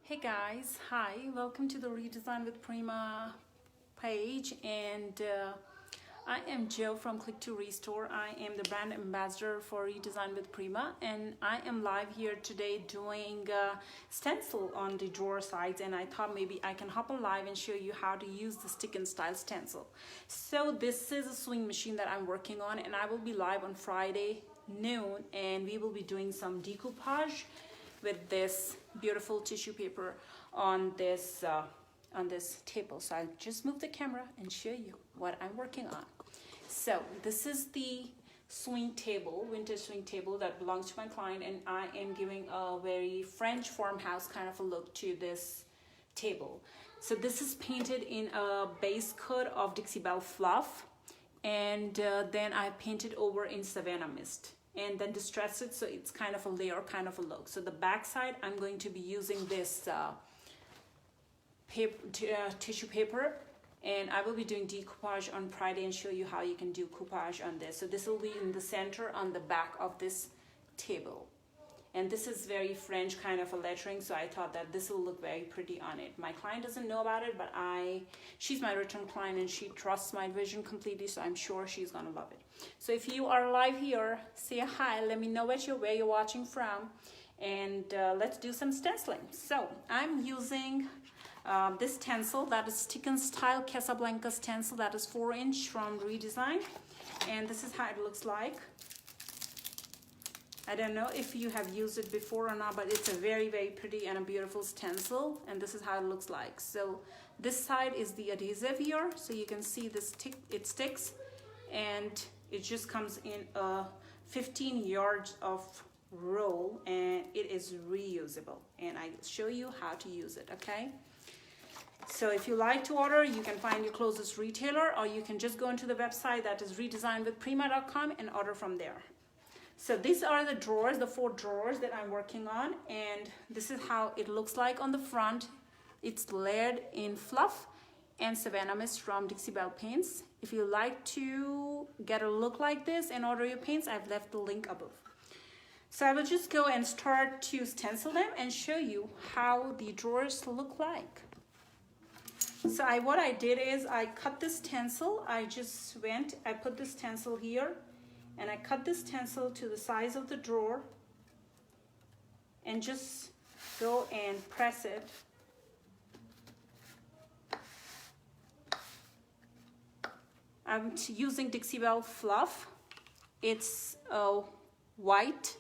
Hey guys, hi, welcome to the Redesign with Prima page, and I am Joe from Click to Restore. I am the brand ambassador for Redesign with Prima, and I am live here today doing stencil on the drawer sides, and I thought maybe I can hop on live and show you how to use the stick and style stencil. So this is a sewing machine that I'm working on, and I will be live on Friday noon, and we will be doing some decoupage with this beautiful tissue paper on this table. So I'll just move the camera and show you what I'm working on. So this is the swing table, vintage swing table that belongs to my client, and I am giving a very French farmhouse kind of a look to this table. So this is painted in a base coat of Dixie Belle fluff, and then I painted over in Savannah mist, and then distress it so it's kind of a layer, kind of a look. So the back side, I'm going to be using this tissue paper, and I will be doing decoupage on Friday and show you how you can do coupage on this. So this will be in the center on the back of this table, and this is very French kind of a lettering, so I thought that this will look very pretty on it. My client doesn't know about it, but she's my return client and she trusts my vision completely, so I'm sure she's gonna love it. So if you are live here, say hi, let me know where you're watching from, and let's do some stenciling. So I'm using this stencil, that is Stick and Style Casablanca stencil, that is 4" from Redesign, and this is how it looks like. I don't know if you have used it before or not, but it's a very, very pretty and a beautiful stencil, and this is how it looks like. So this side is the adhesive here, so you can see it sticks, and it just comes in a 15 yards of roll, and it is reusable, and I'll show you how to use it, okay? So if you like to order, you can find your closest retailer, or you can just go into the website, that is redesignwithprima.com, and order from there. So these are the drawers, the 4 drawers that I'm working on, and this is how it looks like on the front. It's layered in fluff and Savannah mist from Dixie Belle paints. If you like to get a look like this and order your paints, I've left the link above. So I will just go and start to stencil them and show you how the drawers look like. So what I did is I cut this stencil. I put this stencil here, and I cut this stencil to the size of the drawer and just go and press it. I'm using Dixie Belle fluff. It's a white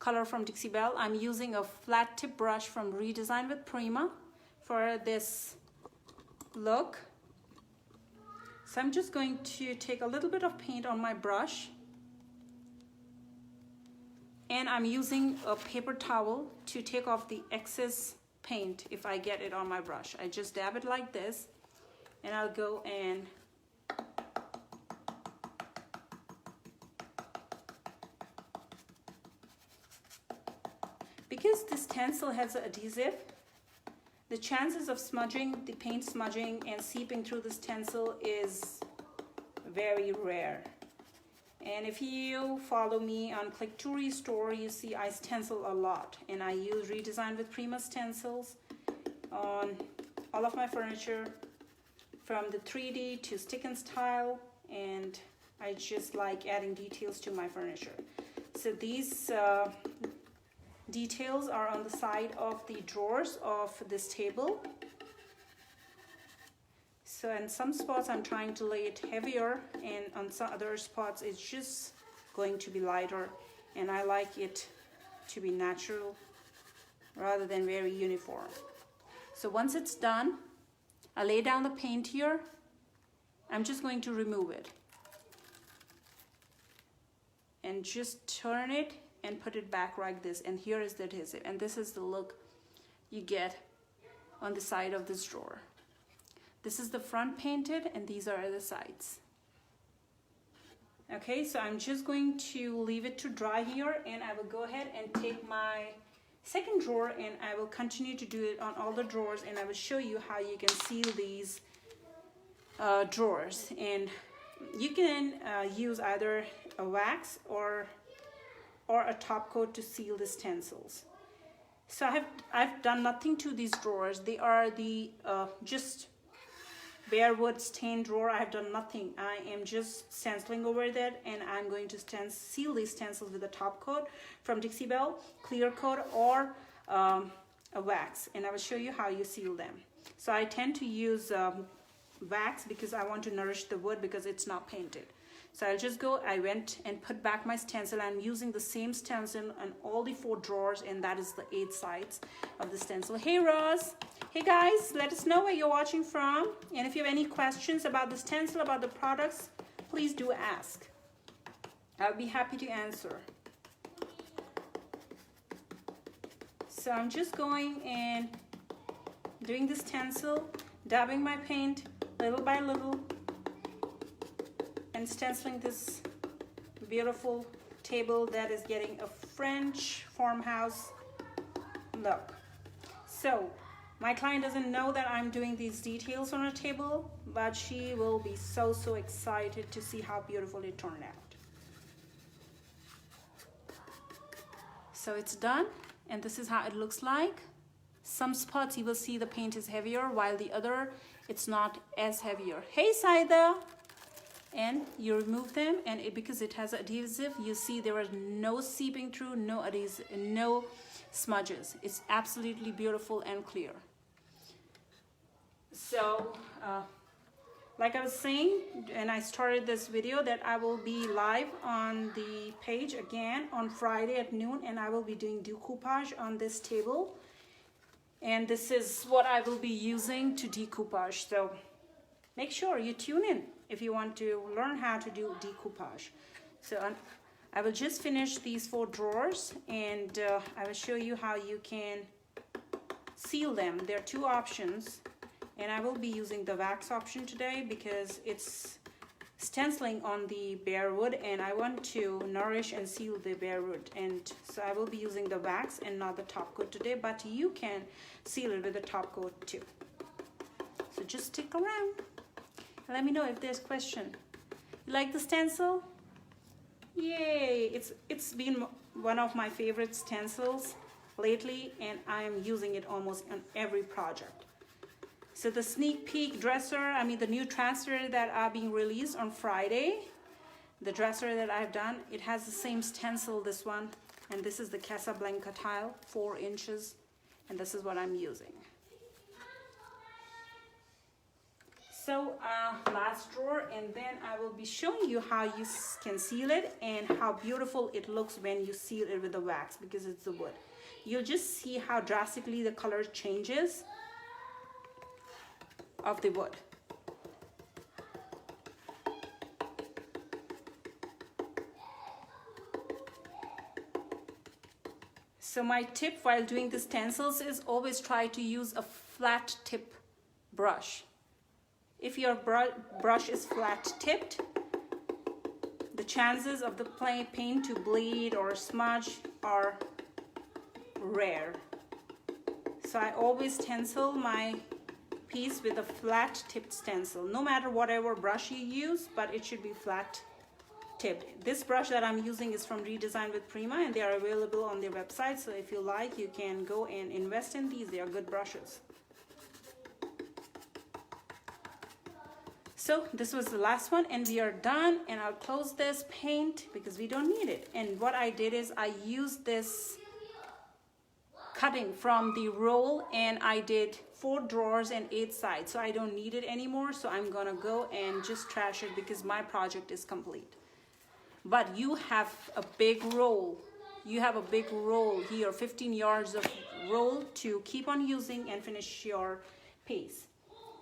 color from Dixie Belle. I'm using a flat tip brush from Redesign with Prima for this look. So I'm just going to take a little bit of paint on my brush, and I'm using a paper towel to take off the excess paint if I get it on my brush. I just dab it like this, and I'll go and because this stencil has an adhesive, the chances of smudging, the paint smudging and seeping through the stencil is very rare. And if you follow me on Click to Restore, you see I stencil a lot, and I use Redesign with Prima stencils on all of my furniture, from the 3D to stick and style, and I just like adding details to my furniture. So these details are on the side of the drawers of this table. So in some spots I'm trying to lay it heavier, and on some other spots it's just going to be lighter, and I like it to be natural rather than very uniform. So once it's done, I lay down the paint here. I'm just going to remove it and just turn it and put it back like this, and here is the adhesive, and this is the look you get on the side of this drawer. This is the front painted, and these are the sides. Okay, so I'm just going to leave it to dry here, and I will go ahead and take my second drawer, and I will continue to do it on all the drawers, and I will show you how you can seal these drawers. And you can use either a wax or a top coat to seal the stencils. So I've done nothing to these drawers. They are the just bare wood stain drawer. I have done nothing. I am just stenciling over that, and I'm going to seal these stencils with a top coat from Dixie Belle, clear coat, or a wax, and I will show you how you seal them. So I tend to use wax because I want to nourish the wood because it's not painted. So I went and put back my stencil. I'm using the same stencil on all the 4 drawers, and that is the 8 sides of the stencil. Hey Roz, hey guys, let us know where you're watching from, and if you have any questions about the stencil, about the products, please do ask. I'll be happy to answer. So I'm just going and doing the stencil, dabbing my paint little by little, and stenciling this beautiful table that is getting a French farmhouse look. So my client doesn't know that I'm doing these details on a table, but she will be so excited to see how beautiful it turned out. So it's done, and this is how it looks like. Some spots you will see the paint is heavier, while the other it's not as heavier. Hey Saida! And you remove them, and because it has adhesive, you see there are no seeping through, no adhesive, no smudges. It's absolutely beautiful and clear. So like I was saying, and I started this video, that I will be live on the page again on Friday at noon, and I will be doing decoupage on this table, and this is what I will be using to decoupage. So make sure you tune in if you want to learn how to do decoupage. So I will just finish these 4 drawers, and I will show you how you can seal them. There are 2 options, and I will be using the wax option today because it's stenciling on the bare wood, and I want to nourish and seal the bare wood, and so I will be using the wax and not the top coat today, but you can seal it with the top coat too. So just stick around. Let me know if there's a question. You like the stencil? Yay! It's been one of my favorite stencils lately, and I am using it almost on every project. So the sneak peek dresser, the new dresser that are being released on Friday, the dresser that I've done, it has the same stencil, this one, and this is the Casablanca tile, 4 inches, and this is what I'm using. So last drawer, and then I will be showing you how you can seal it and how beautiful it looks when you seal it with the wax, because it's the wood. You'll just see how drastically the color changes of the wood. So my tip while doing the stencils is always try to use a flat tip brush. If your brush is flat tipped, the chances of the paint to bleed or smudge are rare. So I always stencil my piece with a flat tipped stencil, no matter whatever brush you use, but it should be flat tipped. This brush that I'm using is from Redesign with Prima, and they are available on their website, so if you like, you can go and invest in these. They are good brushes. So this was the last one, and we are done, and I'll close this paint because we don't need it. And what I did is I used this cutting from the roll, and I did 4 drawers and 8 sides, so I don't need it anymore. So I'm gonna go and just trash it because my project is complete. But you have a big roll. You have a big roll here, 15 yards of roll to keep on using and finish your piece.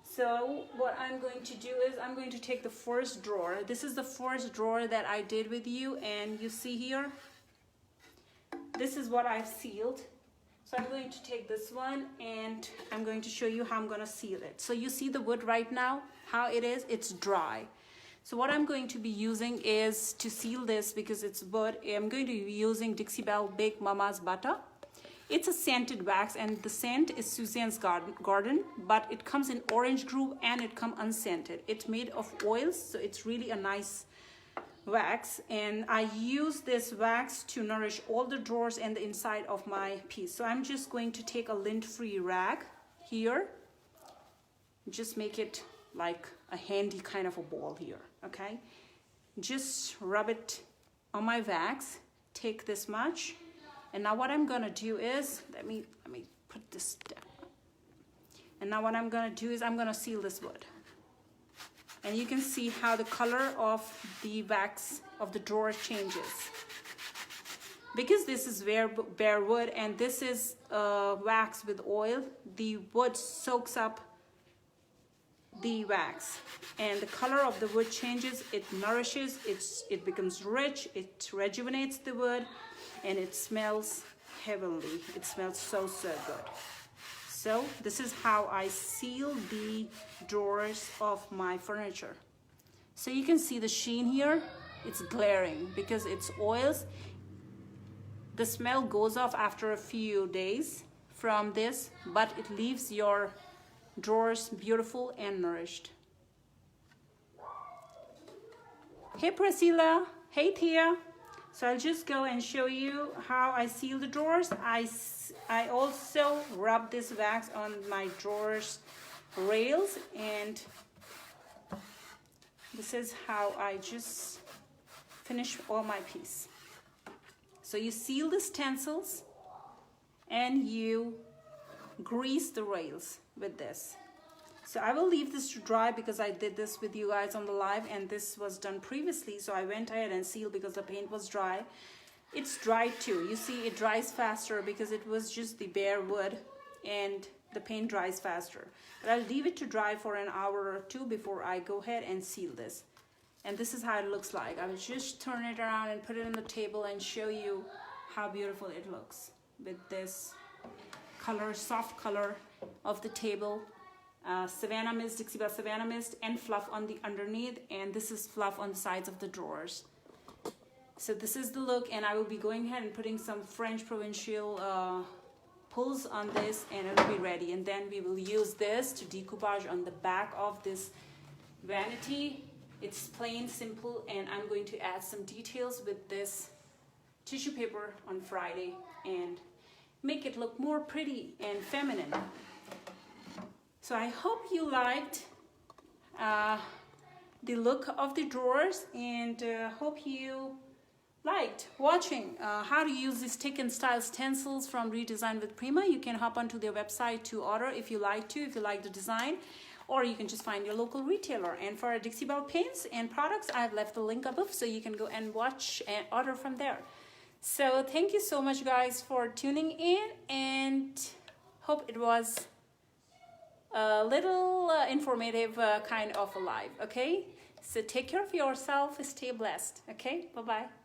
So what I'm going to do is I'm going to take the first drawer. This is the first drawer that I did with you, and you see here, this is what I've sealed. So I'm going to take this one, and I'm going to show you how I'm going to seal it. So you see the wood right now, how it is, it's dry. So what I'm going to be using is to seal this, because it's wood, I'm going to be using Dixie Belle Big Mama's Butter. It's a scented wax, and the scent is Suzanne's Garden, but it comes in orange groove and it comes unscented. It's made of oils, so it's really a nice wax, and I use this wax to nourish all the drawers and the inside of my piece. So I'm just going to take a lint-free rag here, just make it like a handy kind of a ball here, okay? Just rub it on my wax, take this much, and now what I'm gonna do is, let me put this down. And now what I'm gonna do is I'm gonna seal this wood. And you can see how the color of the wax of the drawer changes. Because this is bare wood and this is wax with oil, the wood soaks up the wax and the color of the wood changes. It nourishes, it becomes rich, it rejuvenates the wood, and it smells heavenly. It smells so good. So this is how I seal the drawers of my furniture. So you can see the sheen here. It's glaring because it's oils. The smell goes off after a few days from this, but it leaves your drawers beautiful and nourished. Hey Priscilla, hey Tia. So I'll just go and show you how I seal the drawers. I also rub this wax on my drawers rails, and this is how I just finish all my piece. So you seal the stencils and you grease the rails with this. So I will leave this to dry because I did this with you guys on the live and this was done previously. So I went ahead and sealed because the paint was dry. It's dry too. You see it dries faster because it was just the bare wood and the paint dries faster. But I'll leave it to dry for an hour or two before I go ahead and seal this. And this is how it looks like. I will just turn it around and put it on the table and show you how beautiful it looks with this color, soft color of the table. Savannah Mist, Dixie Belle Savannah Mist, and fluff on the underneath, and this is fluff on the sides of the drawers. So this is the look, and I will be going ahead and putting some French Provincial pulls on this, and it'll be ready. And then we will use this to decoupage on the back of this vanity. It's plain, simple, and I'm going to add some details with this tissue paper on Friday and make it look more pretty and feminine. So I hope you liked the look of the drawers, and hope you liked watching how to use these Stick and Style stencils from Redesign with Prima. You can hop onto their website to order if you like the design, or you can just find your local retailer. And for Dixie Belle paints and products, I've left the link above so you can go and watch and order from there. So thank you so much guys for tuning in, and hope it was a little informative kind of a live. Okay, so take care of yourself, stay blessed. Okay, bye bye.